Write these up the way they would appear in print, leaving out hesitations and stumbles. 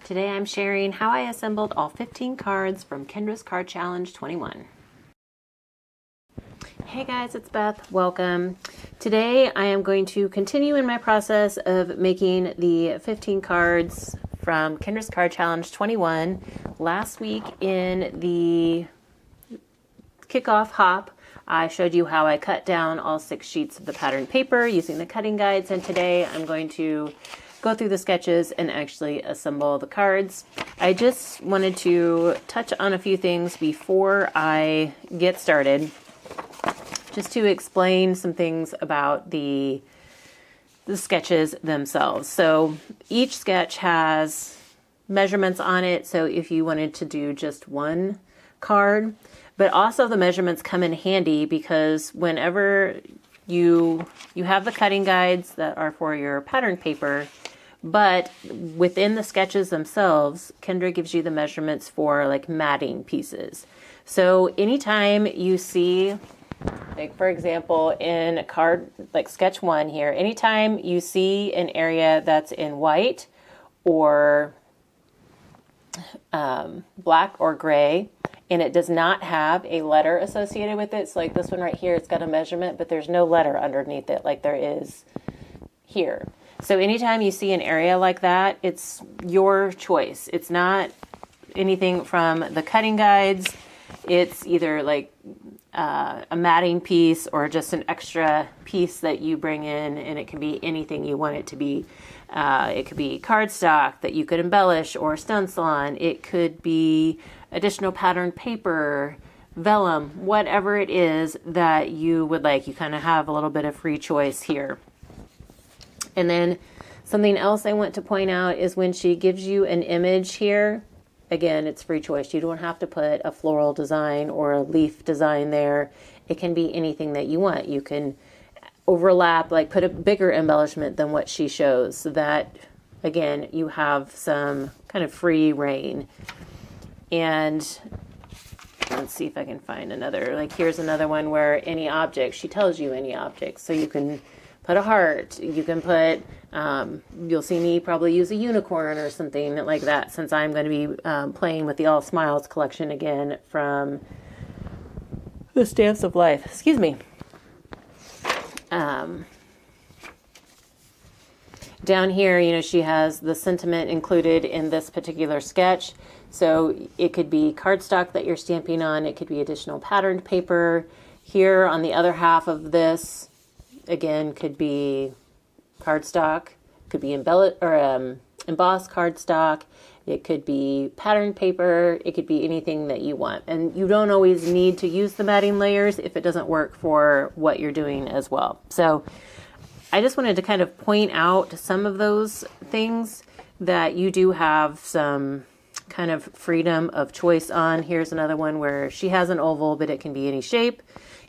Today I'm sharing how I assembled all 15 cards from Kendra's Card Challenge 21. Hey guys, it's Beth. Welcome. Today I am going to continue in my process of making the 15 cards from Kendra's Card Challenge 21. Last week in the kickoff hop, I showed you how I cut down all 6 sheets of the pattern paper using the cutting guides, and today I'm going to go through the sketches and actually assemble the cards. I just wanted to touch on a few things before I get started, just to explain some things about the sketches themselves. So each sketch has measurements on it, so if you wanted to do just one card, but also the measurements come in handy because whenever you have the cutting guides that are for your pattern paper, but within the sketches themselves, Kendra gives you the measurements for like matting pieces. So anytime you see, like for example, in a card like sketch 1 here, anytime you see an area that's in white or black or gray, and it does not have a letter associated with it, so like this one right here, it's got a measurement, but there's no letter underneath it like there is here. So anytime you see an area like that, it's your choice. It's not anything from the cutting guides. It's either like a matting piece or just an extra piece that you bring in, and it can be anything you want it to be. It could be cardstock that you could embellish or stencil on. It could be additional pattern paper, vellum, whatever it is that you would like. You kind of have a little bit of free choice here. And then something else I want to point out is when she gives you an image here, again, it's free choice. You don't have to put a floral design or a leaf design there. It can be anything that you want. You can overlap, like put a bigger embellishment than what she shows, so that, again, you have some kind of free reign. And let's see if I can find another. Like here's another one where any object, she tells you any object. So you can put a heart, you can put, you'll see me probably use a unicorn or something like that, since I'm going to be playing with the All Smiles collection again from the Stamps of Life. Excuse me. Down here, you know, she has the sentiment included in this particular sketch. So it could be cardstock that you're stamping on. It could be additional patterned paper. Here on the other half of this, again, could be cardstock, could be embossed cardstock, it could be pattern paper, it could be anything that you want. And you don't always need to use the matting layers if it doesn't work for what you're doing as well. So I just wanted to kind of point out some of those things that you do have some kind of freedom of choice on. Here's another one where she has an oval, but it can be any shape.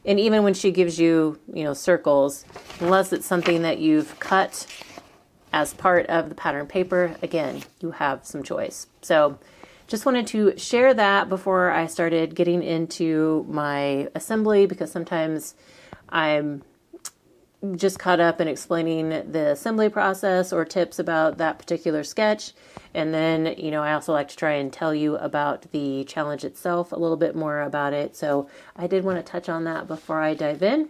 And even when she gives you, you know, circles, unless it's something that you've cut as part of the pattern paper, again, you have some choice. So just wanted to share that before I started getting into my assembly, because sometimes I'm just caught up in explaining the assembly process or tips about that particular sketch. And then, you know, I also like to try and tell you about the challenge itself, a little bit more about it. So I did want to touch on that before I dive in.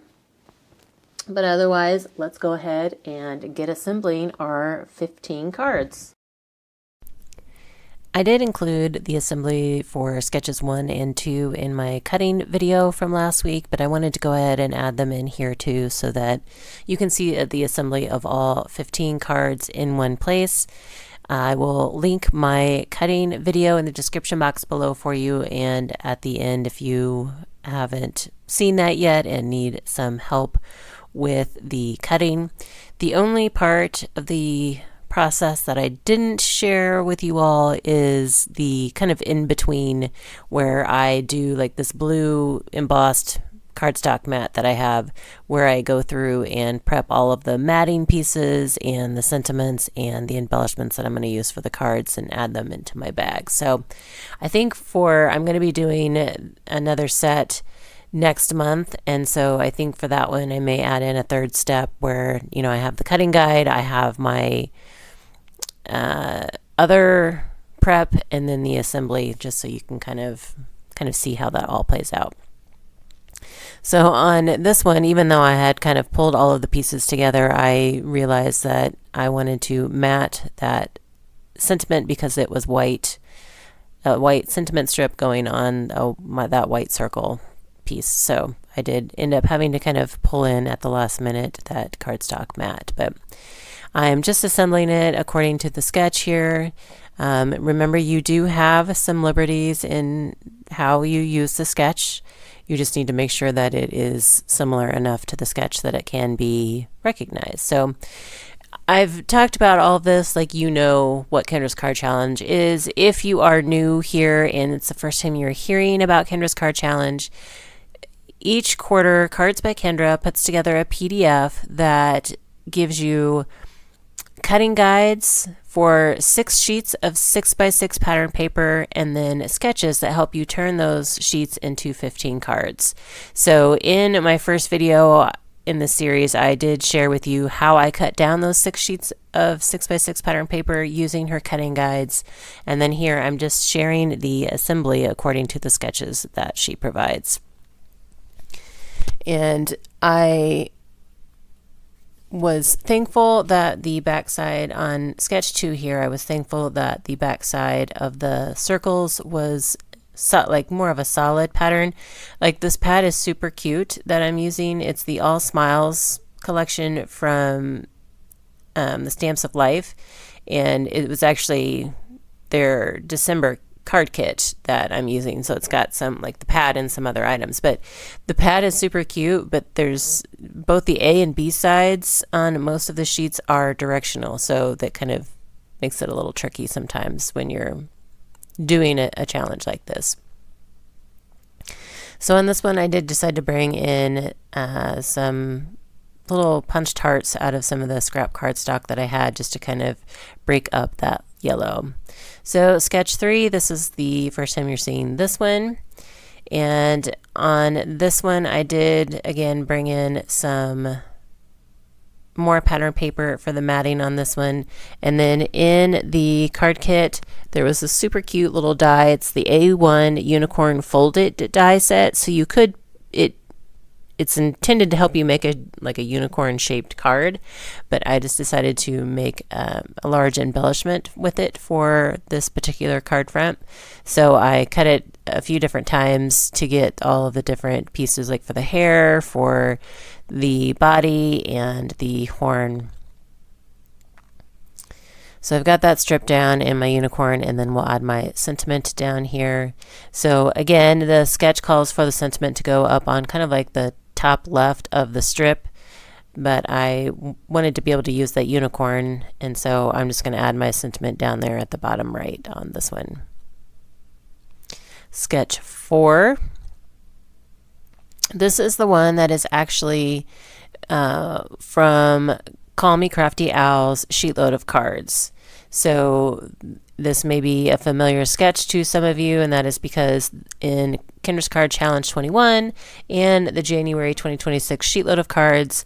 But otherwise, let's go ahead and get assembling our 15 cards. I did include the assembly for sketches 1 and 2 in my cutting video from last week, but I wanted to go ahead and add them in here too so that you can see the assembly of all 15 cards in one place. I will link my cutting video in the description box below for you, and at the end, if you haven't seen that yet and need some help with the cutting. The only part of the process that I didn't share with you all is the kind of in between, where I do like this blue embossed cardstock mat that I have, where I go through and prep all of the matting pieces and the sentiments and the embellishments that I'm going to use for the cards and add them into my bag. So I think I'm going to be doing another set next month, and so I think for that one I may add in a third step where, you know, I have the cutting guide, I have my other prep and then the assembly, just so you can kind of see how that all plays out. So on this one, even though I had kind of pulled all of the pieces together, I realized that I wanted to matte that sentiment because it was white, a white sentiment strip going on that white circle piece. So I did end up having to kind of pull in at the last minute that cardstock matte, but I'm just assembling it according to the sketch here. Remember, you do have some liberties in how you use the sketch. You just need to make sure that it is similar enough to the sketch that it can be recognized. So I've talked about all of this, like, you know what Kendra's Card Challenge is. If you are new here and it's the first time you're hearing about Kendra's Card Challenge, each quarter Cards by Kendra puts together a PDF that gives you cutting guides for 6 sheets of 6x6 pattern paper, and then sketches that help you turn those sheets into 15 cards. So in my first video in this series, I did share with you how I cut down those 6 sheets of 6x6 pattern paper using her cutting guides. And then here I'm just sharing the assembly according to the sketches that she provides. And I was thankful that the backside on sketch 2 here, I was thankful that the backside of the circles was like more of a solid pattern. Like, this pad is super cute that I'm using. It's the All Smiles collection from the Stamps of Life, and it was actually their December card kit that I'm using. So it's got some, like, the pad and some other items, but the pad is super cute. But there's both the A and B sides on most of the sheets are directional, so that kind of makes it a little tricky sometimes when you're doing a challenge like this. So on this one, I did decide to bring in some little punched hearts out of some of the scrap cardstock that I had, just to kind of break up that yellow. So sketch 3, this is the first time you're seeing this one. And on this one, I did again bring in some more pattern paper for the matting on this one. And then in the card kit, there was a super cute little die. It's the A1 unicorn folded die set. So you could, it's intended to help you make a unicorn shaped card, but I just decided to make a large embellishment with it for this particular card front. So I cut it a few different times to get all of the different pieces, like for the hair, for the body, and the horn. So I've got that stripped down in my unicorn, and then we'll add my sentiment down here. So again, the sketch calls for the sentiment to go up on kind of like the top left of the strip, but I wanted to be able to use that unicorn, and so I'm just going to add my sentiment down there at the bottom right on this one. Sketch 4. This is the one that is actually from Call Me Crafty Owl's Sheetload of Cards. So this may be a familiar sketch to some of you, and that is because in Kendra's Card Challenge 21 and the January 2026 Sheetload of Cards,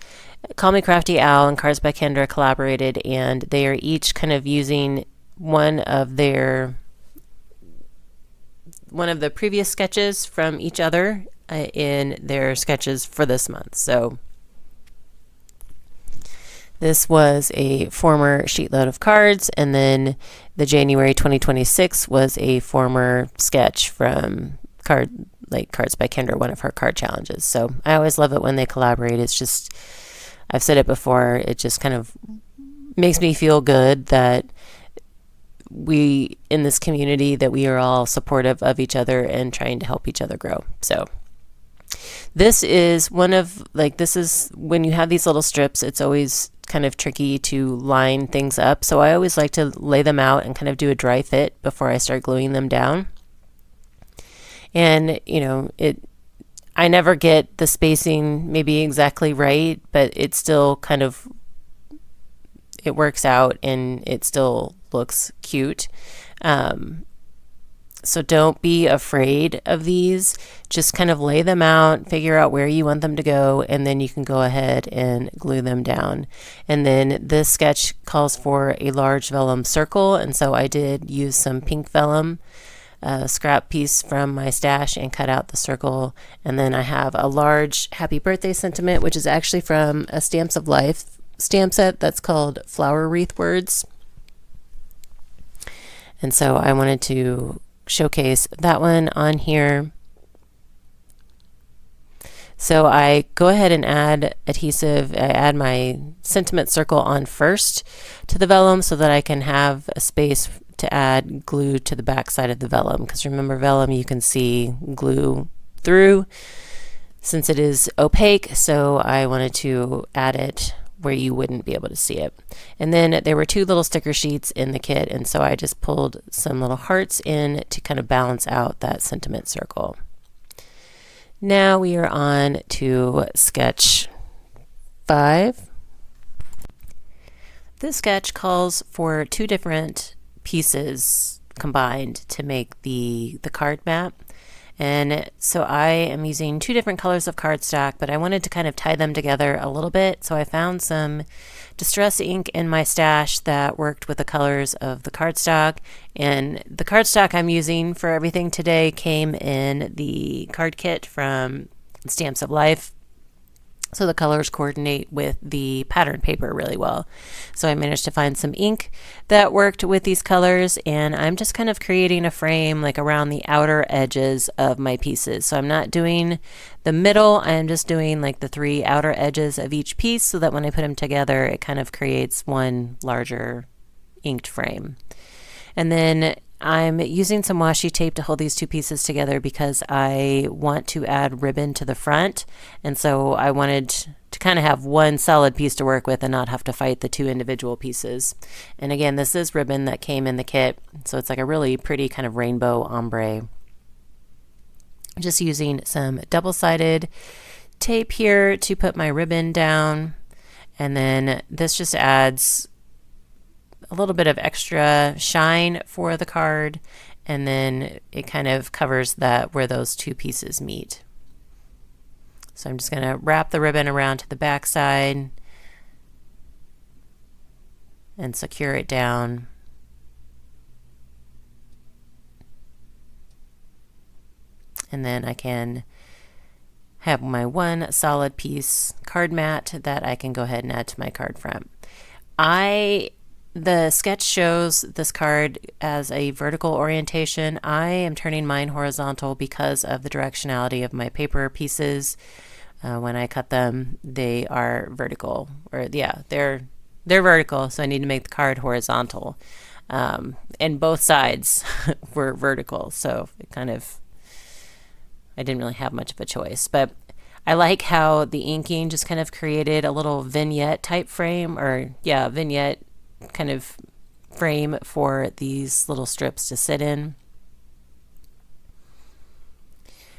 Call Me Crafty Owl and Cards by Kendra collaborated, and they are each kind of using one of the previous sketches from each other in their sketches for this month. So this was a former sheetload of cards, and then the January 2026 was a former sketch from Cards by Kendra, one of her card challenges. So I always love it when they collaborate. It's just, I've said it before, it just kind of makes me feel good that we, in this community, that we are all supportive of each other and trying to help each other grow. So this is this is when you have these little strips, it's always kind of tricky to line things up. So I always like to lay them out and kind of do a dry fit before I start gluing them down. And, you know, I never get the spacing maybe exactly right, but it still kind of, it works out and it still looks cute. So don't be afraid of these. Just kind of lay them out, figure out where you want them to go, and then you can go ahead and glue them down. And then this sketch calls for a large vellum circle, and so I did use some pink vellum, a scrap piece from my stash, and cut out the circle. And then I have a large happy birthday sentiment, which is actually from a Stamps of Life stamp set that's called Flower Wreath Words. And so I wanted to showcase that one on here. So I go ahead and add adhesive. I add my sentiment circle on first to the vellum so that I can have a space to add glue to the back side of the vellum, because remember, vellum you can see glue through since it is opaque, so I wanted to add it where you wouldn't be able to see it. And then there were 2 little sticker sheets in the kit, and so I just pulled some little hearts in to kind of balance out that sentiment circle. Now we are on to sketch 5. This sketch calls for 2 different pieces combined to make the card map. And so I am using 2 different colors of cardstock, but I wanted to kind of tie them together a little bit. So I found some distress ink in my stash that worked with the colors of the cardstock. And the cardstock I'm using for everything today came in the card kit from Stamps of Life. So the colors coordinate with the pattern paper really well. So I managed to find some ink that worked with these colors, and I'm just kind of creating a frame like around the outer edges of my pieces. So I'm not doing the middle, I'm just doing like the 3 outer edges of each piece so that when I put them together, it kind of creates one larger inked frame. And then I'm using some washi tape to hold these 2 pieces together because I want to add ribbon to the front, and so I wanted to kind of have one solid piece to work with and not have to fight the 2 individual pieces. And again, this is ribbon that came in the kit, so it's like a really pretty kind of rainbow ombre. Just using some double-sided tape here to put my ribbon down, and then this just adds a little bit of extra shine for the card, and then it kind of covers that where those 2 pieces meet. So I'm just going to wrap the ribbon around to the back side and secure it down. And then I can have my one solid piece card mat that I can go ahead and add to my card front. The sketch shows this card as a vertical orientation. I am turning mine horizontal because of the directionality of my paper pieces. When I cut them, they are vertical, or yeah, they're vertical, so I need to make the card horizontal. And both sides were vertical, so it kind of, I didn't really have much of a choice. But I like how the inking just kind of created a little vignette type frame, or yeah, vignette kind of frame for these little strips to sit in.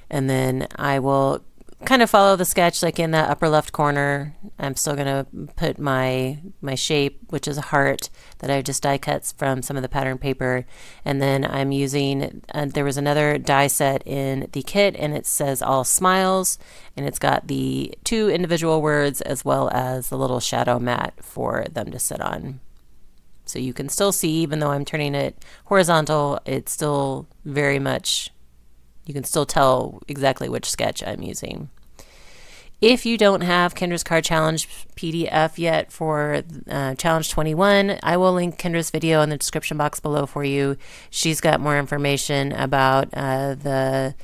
And then I will kind of follow the sketch like in that upper left corner. I'm still going to put my shape, which is a heart that I just die cut from some of the pattern paper. And then I'm using, there was another die set in the kit, and it says all smiles, and it's got the 2 individual words as well as the little shadow mat for them to sit on. So you can still see, even though I'm turning it horizontal, it's still very much, you can still tell exactly which sketch I'm using. If you don't have Kendra's Card Challenge PDF yet for Challenge 21, I will link Kendra's video in the description box below for you. She's got more information about the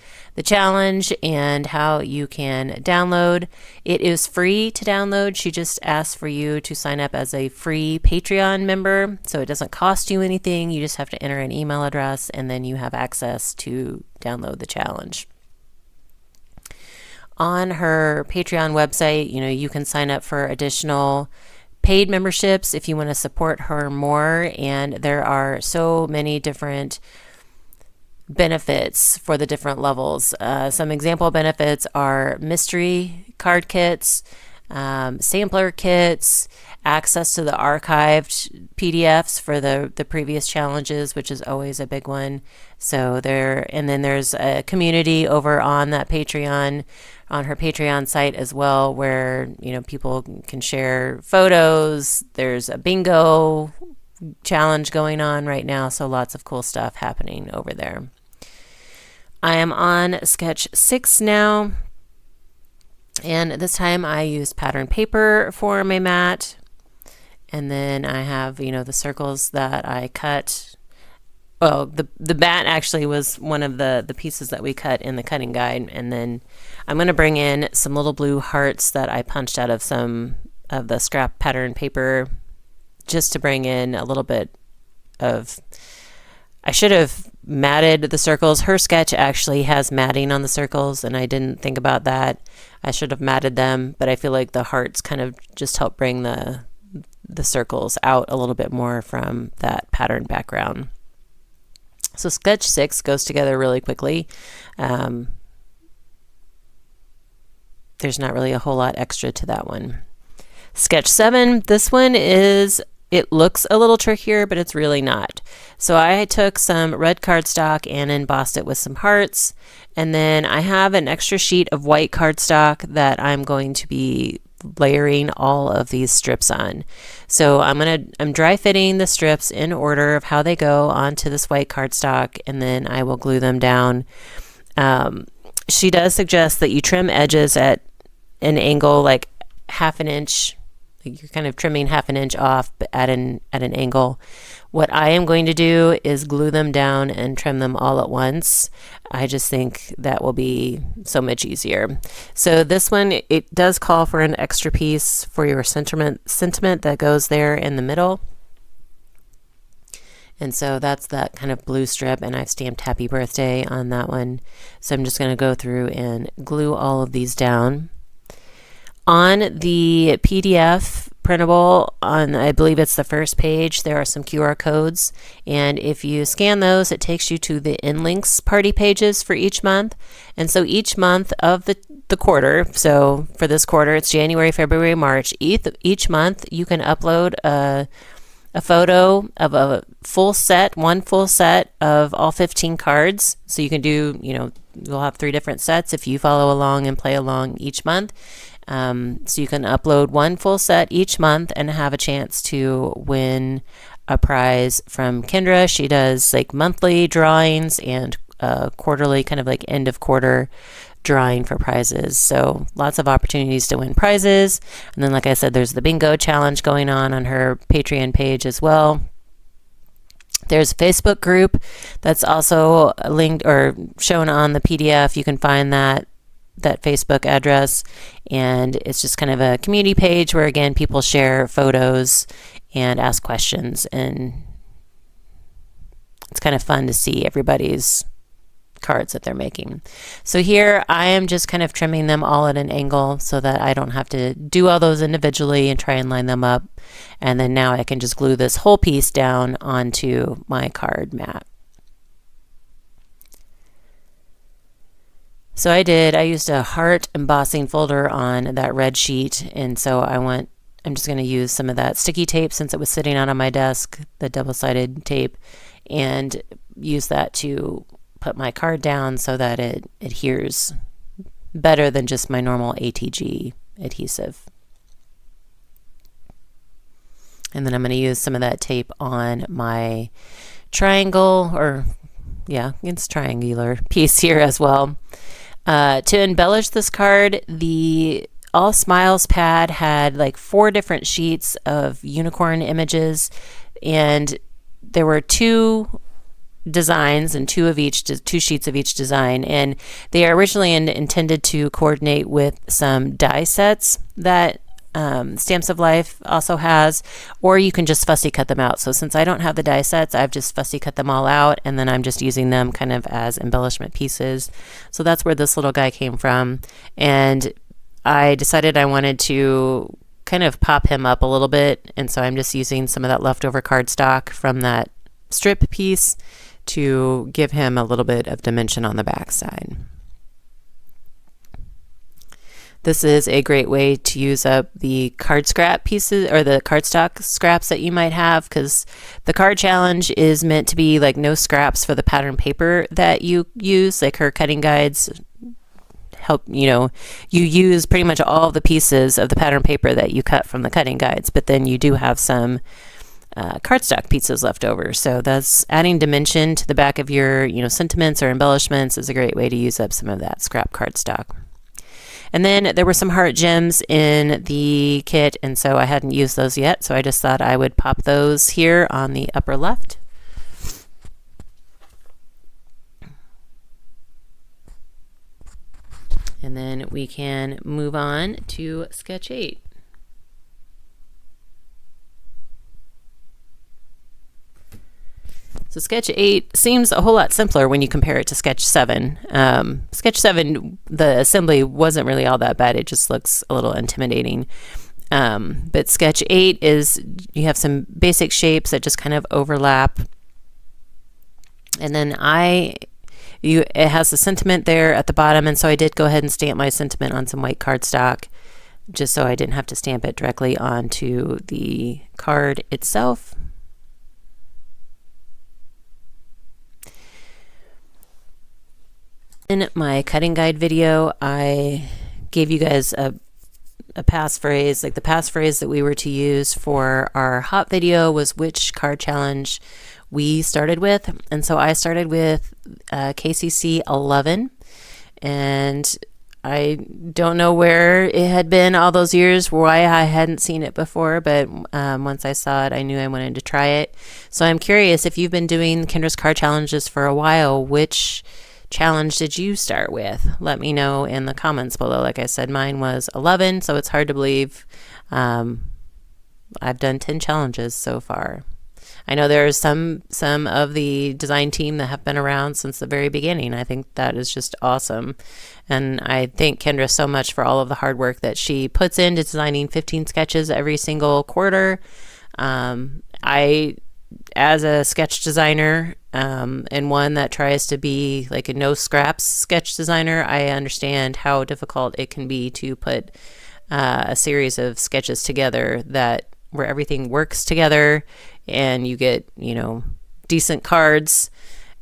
challenge and how you can download. It is free to download. She just asks for you to sign up as a free Patreon member, so it doesn't cost you anything. You just have to enter an email address, and then you have access to download the challenge. On her Patreon website, you can sign up for additional paid memberships if you want to support her more, and there are so many different benefits for the different levels. Some example benefits are mystery card kits, sampler kits, access to the archived PDFs for the previous challenges, which is always a big one. So and then there's a community over on that Patreon, on her Patreon site as well, where, people can share photos. There's a bingo challenge going on right now, so lots of cool stuff happening over there. I am on sketch 6 now, and this time I used pattern paper for my mat, and then I have the circles that I cut. Well, the mat actually was one of the pieces that we cut in the cutting guide, and then I'm going to bring in some little blue hearts that I punched out of some of the scrap pattern paper, just to bring in a little bit of, I should have matted the circles. Her sketch actually has matting on the circles, and I didn't think about that. I should have matted them, but I feel like the hearts kind of just help bring the circles out a little bit more from that pattern background. So sketch 6 goes together really quickly. There's not really a whole lot extra to that one. Sketch 7, this one it looks a little trickier, but it's really not. So I took some red cardstock and embossed it with some hearts, and then I have an extra sheet of white cardstock that I'm going to be layering all of these strips on. So I'm dry fitting the strips in order of how they go onto this white cardstock, and then I will glue them down. She does suggest that you trim edges at an angle like half an inch. You're kind of trimming half an inch off at an angle. What I am going to do is glue them down and trim them all at once. I just think that will be so much easier. So this one, it does call for an extra piece for your sentiment that goes there in the middle. And so that's that kind of blue strip, and I've stamped happy birthday on that one. So I'm just going to go through and glue all of these down. On the PDF printable, I believe it's the first page, there are some QR codes, and if you scan those, it takes you to the InLinkz party pages for each month. And so each month of the quarter, so for this quarter it's January, February, March, each month you can upload a photo of a full set, one full set of all 15 cards. So you can do, you'll have 3 different sets if you follow along and play along each month. So you can upload one full set each month and have a chance to win a prize from Kendra. She does like monthly drawings and quarterly, kind of like end of quarter drawing for prizes. So lots of opportunities to win prizes. And then, like I said, there's the bingo challenge going on her Patreon page as well. There's a Facebook group that's also linked or shown on the PDF. You can find that Facebook address, and it's just kind of a community page where, again, people share photos and ask questions, and it's kind of fun to see everybody's cards that they're making. So here I am just kind of trimming them all at an angle so that I don't have to do all those individually and try and line them up, and then now I can just glue this whole piece down onto my card mat. So I used a heart embossing folder on that red sheet, and so I'm just going to use some of that sticky tape since it was sitting out on my desk, the double-sided tape, and use that to put my card down so that it adheres better than just my normal ATG adhesive. And then I'm going to use some of that tape on my triangle, it's triangular piece here as well. To embellish this card, the All Smiles pad had like 4 different sheets of unicorn images, and there were 2 designs and 2 sheets of each design, and they are originally intended to coordinate with some die sets that Stamps of Life also has, or you can just fussy cut them out. So since I don't have the die sets, I've just fussy cut them all out, and then I'm just using them kind of as embellishment pieces. So that's where this little guy came from, and I decided I wanted to kind of pop him up a little bit, and so I'm just using some of that leftover cardstock from that strip piece to give him a little bit of dimension on the back side. This is a great way to use up the card scrap pieces or the cardstock scraps that you might have, because the card challenge is meant to be like no scraps for the pattern paper that you use. Like her cutting guides help, you use pretty much all the pieces of the pattern paper that you cut from the cutting guides, but then you do have some cardstock pieces left over. So that's adding dimension to the back of your, sentiments or embellishments is a great way to use up some of that scrap cardstock. And then there were some heart gems in the kit, and so I hadn't used those yet, so I just thought I would pop those here on the upper left. And then we can move on to sketch 8. So sketch 8 seems a whole lot simpler when you compare it to sketch 7. Sketch 7, the assembly wasn't really all that bad. It just looks a little intimidating. But sketch 8 is, you have some basic shapes that just kind of overlap. And then it has the sentiment there at the bottom, and so I did go ahead and stamp my sentiment on some white cardstock, just so I didn't have to stamp it directly onto the card itself. In my cutting guide video, I gave you guys a passphrase. Like the passphrase that we were to use for our hot video was which card challenge we started with. And so I started with KCC 11. And I don't know where it had been all those years, why I hadn't seen it before, but once I saw it, I knew I wanted to try it. So I'm curious, if you've been doing Kendra's card challenges for a while, which challenge did you start with? Let me know in the comments below. Like I said, mine was 11, so it's hard to believe. I've done 10 challenges so far. I know there's some of the design team that have been around since the very beginning. I think that is just awesome. And I thank Kendra so much for all of the hard work that she puts into designing 15 sketches every single quarter. As a sketch designer, and one that tries to be like a no scraps sketch designer, I understand how difficult it can be to put a series of sketches together where everything works together and you get, decent cards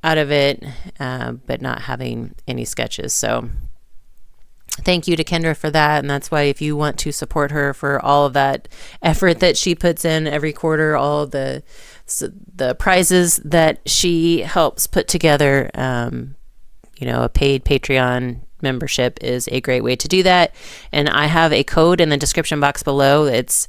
out of it, but not having any sketches. So thank you to Kendra for that, and that's why if you want to support her for all of that effort that she puts in every quarter, all of the prizes that she helps put together, a paid Patreon membership is a great way to do that. And I have a code in the description box below. It's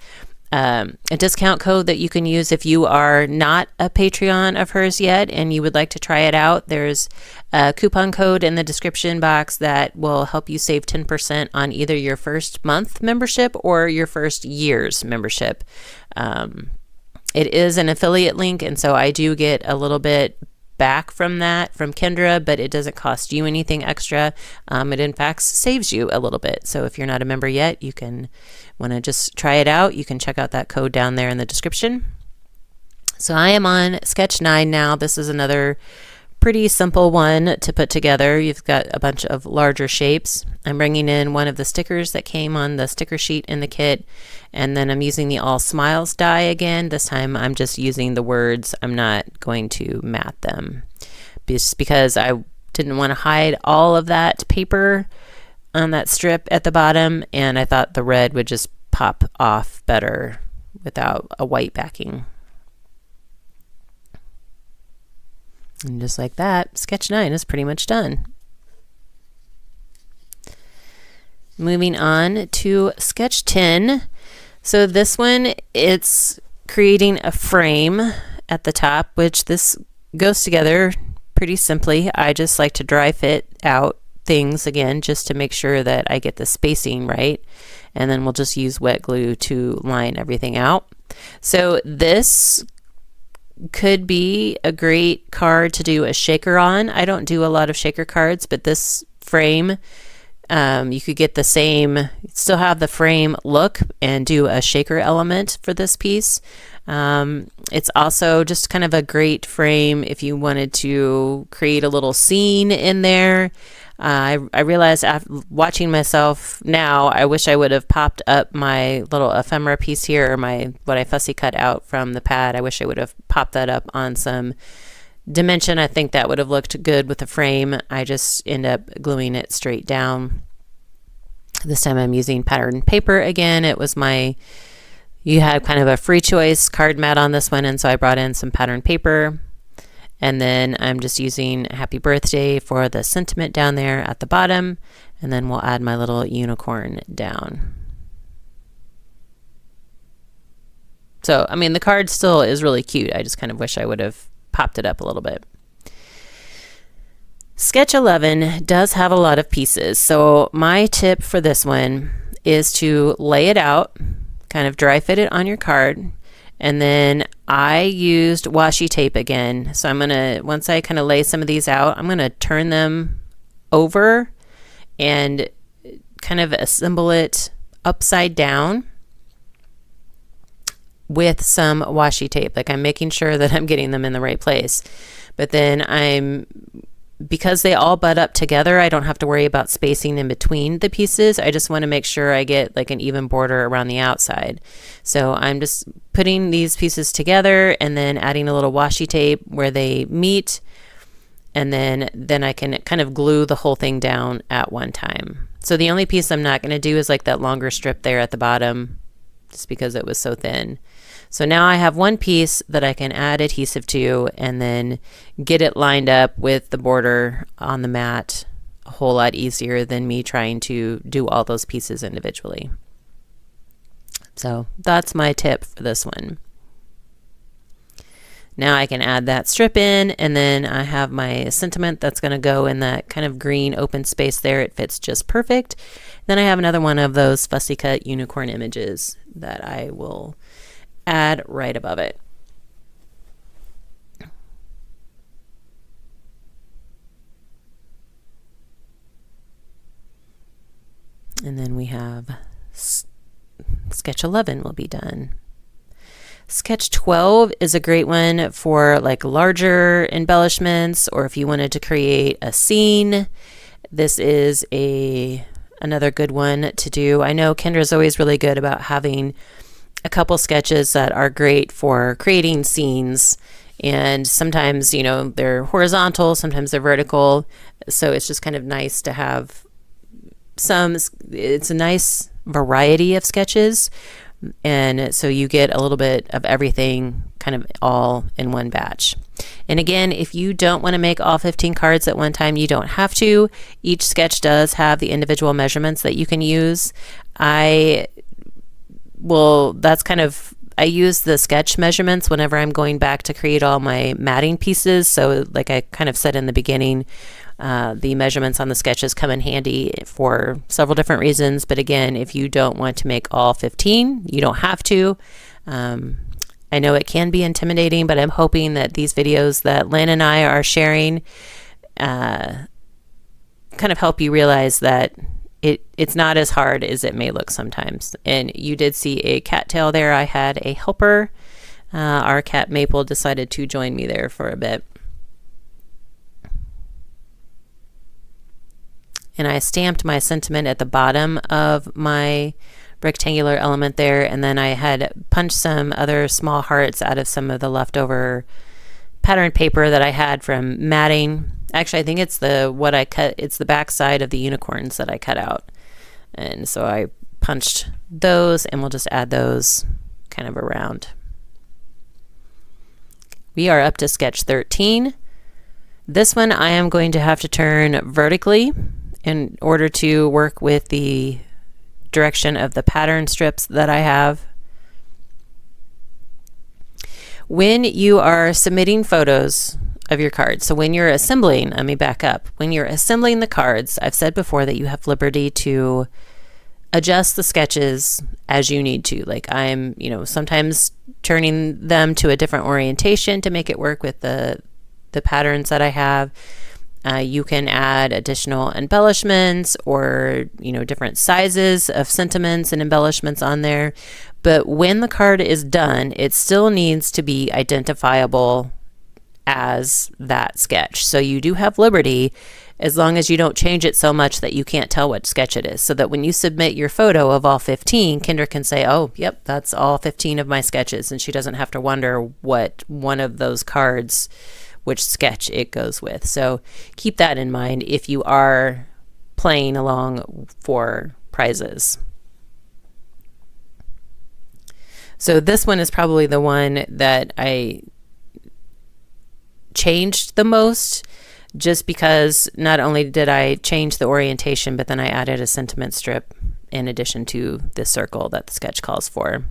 a discount code that you can use if you are not a Patreon of hers yet and you would like to try it out. There's a coupon code in the description box that will help you save 10% on either your first month membership or your first year's membership. It is an affiliate link, and so I do get a little bit back from that from Kendra, but it doesn't cost you anything extra. It in fact saves you a little bit. So if you're not a member yet, you can want to just try it out. You can check out that code down there in the description. So I am on sketch 9 now. This is another pretty simple one to put together. You've got a bunch of larger shapes. I'm bringing in one of the stickers that came on the sticker sheet in the kit, and then I'm using the all smiles die again. This time I'm just using the words. I'm not going to mat them just because I didn't want to hide all of that paper on that strip at the bottom, and I thought the red would just pop off better without a white backing. And just like that, sketch 9 is pretty much done. Moving on to sketch 10. So this one, it's creating a frame at the top, which this goes together pretty simply. I just like to dry fit out things again, just to make sure that I get the spacing right. And then we'll just use wet glue to line everything out. So this could be a great card to do a shaker on. I don't do a lot of shaker cards, but this frame, you could get the same, still have the frame look and do a shaker element for this piece. It's also just kind of a great frame if you wanted to create a little scene in there. I realized after watching myself now, I wish I would have popped up my little ephemera piece here, or what I fussy cut out from the pad. I wish I would have popped that up on some dimension. I think that would have looked good with the frame. I just end up gluing it straight down. This time I'm using pattern paper again. You had kind of a free choice card mat on this one, and so I brought in some pattern paper. And then I'm just using happy birthday for the sentiment down there at the bottom. And then we'll add my little unicorn down. So, I mean, the card still is really cute. I just kind of wish I would have popped it up a little bit. Sketch 11 does have a lot of pieces. So my tip for this one is to lay it out, kind of dry fit it on your card. And then I used washi tape again. So once I kind of lay some of these out, I'm going to turn them over and kind of assemble it upside down with some washi tape. Like, I'm making sure that I'm getting them in the right place. But then because they all butt up together, I don't have to worry about spacing in between the pieces. I just want to make sure I get like an even border around the outside. So I'm just putting these pieces together and then adding a little washi tape where they meet. And then I can kind of glue the whole thing down at one time. So the only piece I'm not going to do is like that longer strip there at the bottom, just because it was so thin. So now I have one piece that I can add adhesive to and then get it lined up with the border on the mat a whole lot easier than me trying to do all those pieces individually. So that's my tip for this one. Now I can add that strip in, and then I have my sentiment that's going to go in that kind of green open space there. It fits just perfect. Then I have another one of those fussy cut unicorn images that I will add right above it. And then we have sketch 11 will be done. Sketch 12 is a great one for like larger embellishments, or if you wanted to create a scene. This is another good one to do. I know Kendra's always really good about having a couple sketches that are great for creating scenes, and sometimes, you know, they're horizontal, sometimes they're vertical, so it's just kind of nice to have it's a nice variety of sketches, and so you get a little bit of everything kind of all in one batch. And again, if you don't want to make all 15 cards at one time, you don't have to. Each sketch does have the individual measurements that you can use. I use the sketch measurements whenever I'm going back to create all my matting pieces. So like I kind of said in the beginning, the measurements on the sketches come in handy for several different reasons. But again, if you don't want to make all 15, you don't have to. I know it can be intimidating, but I'm hoping that these videos that Lynn and I are sharing kind of help you realize that it's not as hard as it may look sometimes. And you did see a cattail there. I had a helper. Our cat Maple decided to join me there for a bit. And I stamped my sentiment at the bottom of my rectangular element there, and then I had punched some other small hearts out of some of the leftover pattern paper that I had from matting. Actually, I think it's the back side of the unicorns that I cut out. And so I punched those, and we'll just add those kind of around. We are up to sketch 13. This one I am going to have to turn vertically in order to work with the direction of the pattern strips that I have. When you are submitting photos of your cards, so when you're assembling, let me back up. When you're assembling the cards, I've said before that you have liberty to adjust the sketches as you need to. Like I'm, sometimes turning them to a different orientation to make it work with the patterns that I have. You can add additional embellishments or, different sizes of sentiments and embellishments on there. But when the card is done, it still needs to be identifiable as that sketch. So you do have liberty as long as you don't change it so much that you can't tell what sketch it is, so that when you submit your photo of all 15, Kendra can say, oh, yep, that's all 15 of my sketches, and she doesn't have to wonder what one of those cards, which sketch it goes with. So keep that in mind if you are playing along for prizes. So this one is probably the one that I changed the most, just because not only did I change the orientation, but then I added a sentiment strip in addition to the circle that the sketch calls for.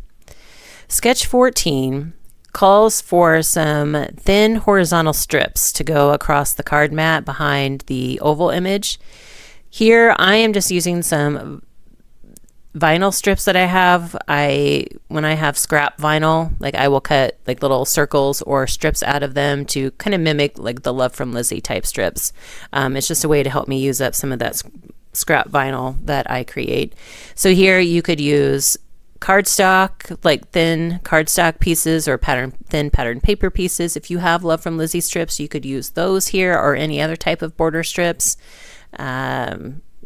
Sketch 14 calls for some thin horizontal strips to go across the card mat behind the oval image. Here I am just using some vinyl strips that I have. When I have scrap vinyl, like I will cut like little circles or strips out of them to kind of mimic like the Love from Lizzie type strips. It's just a way to help me use up some of that scrap vinyl that I create. So here you could use cardstock, like thin cardstock pieces, or thin pattern paper pieces. If you have Love from Lizzie strips, you could use those here, or any other type of border strips.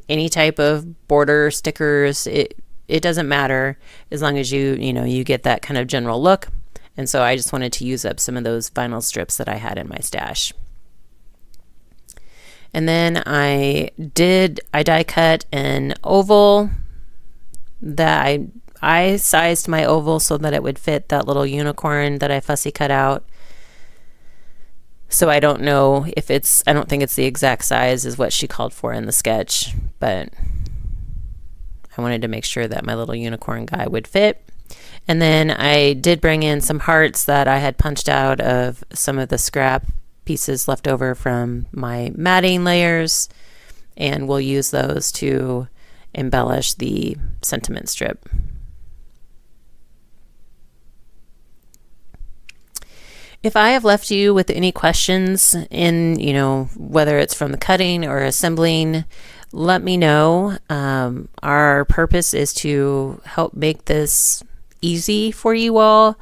Any type of border stickers, it doesn't matter, as long as you get that kind of general look. And so I just wanted to use up some of those vinyl strips that I had in my stash. And then I die cut an oval that I sized my oval so that it would fit that little unicorn that I fussy cut out. So I don't know if I don't think it's the exact size as what she called for in the sketch, but I wanted to make sure that my little unicorn guy would fit. And then I did bring in some hearts that I had punched out of some of the scrap pieces left over from my matting layers, and we'll use those to embellish the sentiment strip. If I have left you with any questions in, whether it's from the cutting or assembling, let me know. Our purpose is to help make this easy for you all.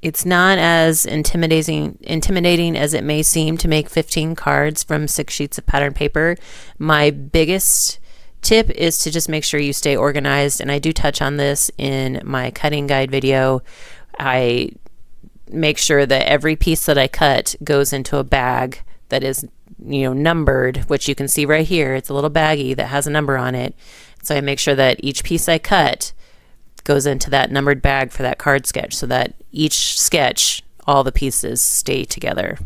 It's not as intimidating as it may seem to make 15 cards from 6 sheets of pattern paper. My biggest tip is to just make sure you stay organized, and I do touch on this in my cutting guide video. I make sure that every piece that I cut goes into a bag that is, numbered, which you can see right here. It's a little baggie that has a number on it. So I make sure that each piece I cut goes into that numbered bag for that card sketch, so that each sketch, all the pieces stay together.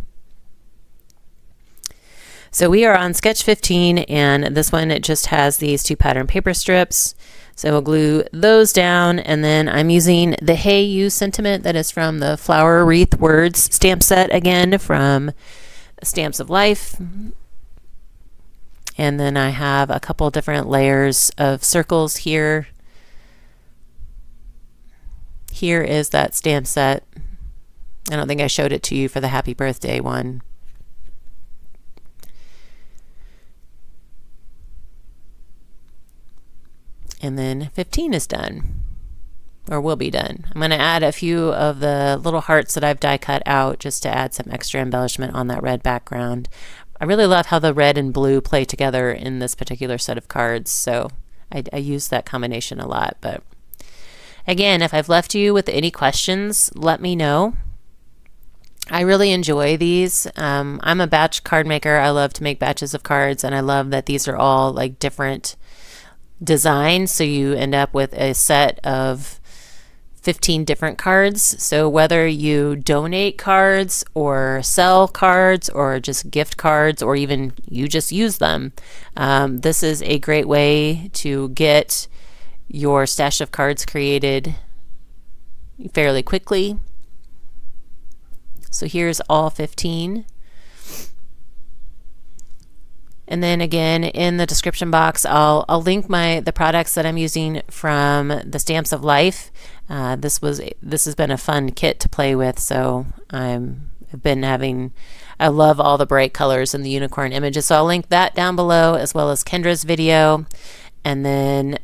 So we are on sketch 15, and this one, it just has these 2 pattern paper strips. So we'll glue those down, and then I'm using the Hey You sentiment that is from the Flower Wreath Words stamp set, again from Stamps of Life. And then I have a couple different layers of circles here. Here is that stamp set. I don't think I showed it to you for the happy birthday one. And then 15 is done, or will be done. I'm going to add a few of the little hearts that I've die cut out just to add some extra embellishment on that red background. I really love how the red and blue play together in this particular set of cards, so I use that combination a lot. But again, if I've left you with any questions, let me know. I really enjoy these. I'm a batch card maker. I love to make batches of cards, and I love that these are all like different designs, so you end up with a set of 15 different cards. So whether you donate cards or sell cards or just gift cards, or even you just use them, this is a great way to get your stash of cards created fairly quickly. So here's all 15. And then again, in the description box, I'll link the products that I'm using from the Stamps of Life. This has been a fun kit to play with. So I love all the bright colors and the unicorn images. So I'll link that down below, as well as Kendra's video. And then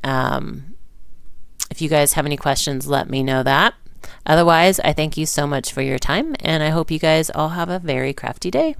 if you guys have any questions, let me know that. Otherwise, I thank you so much for your time, and I hope you guys all have a very crafty day.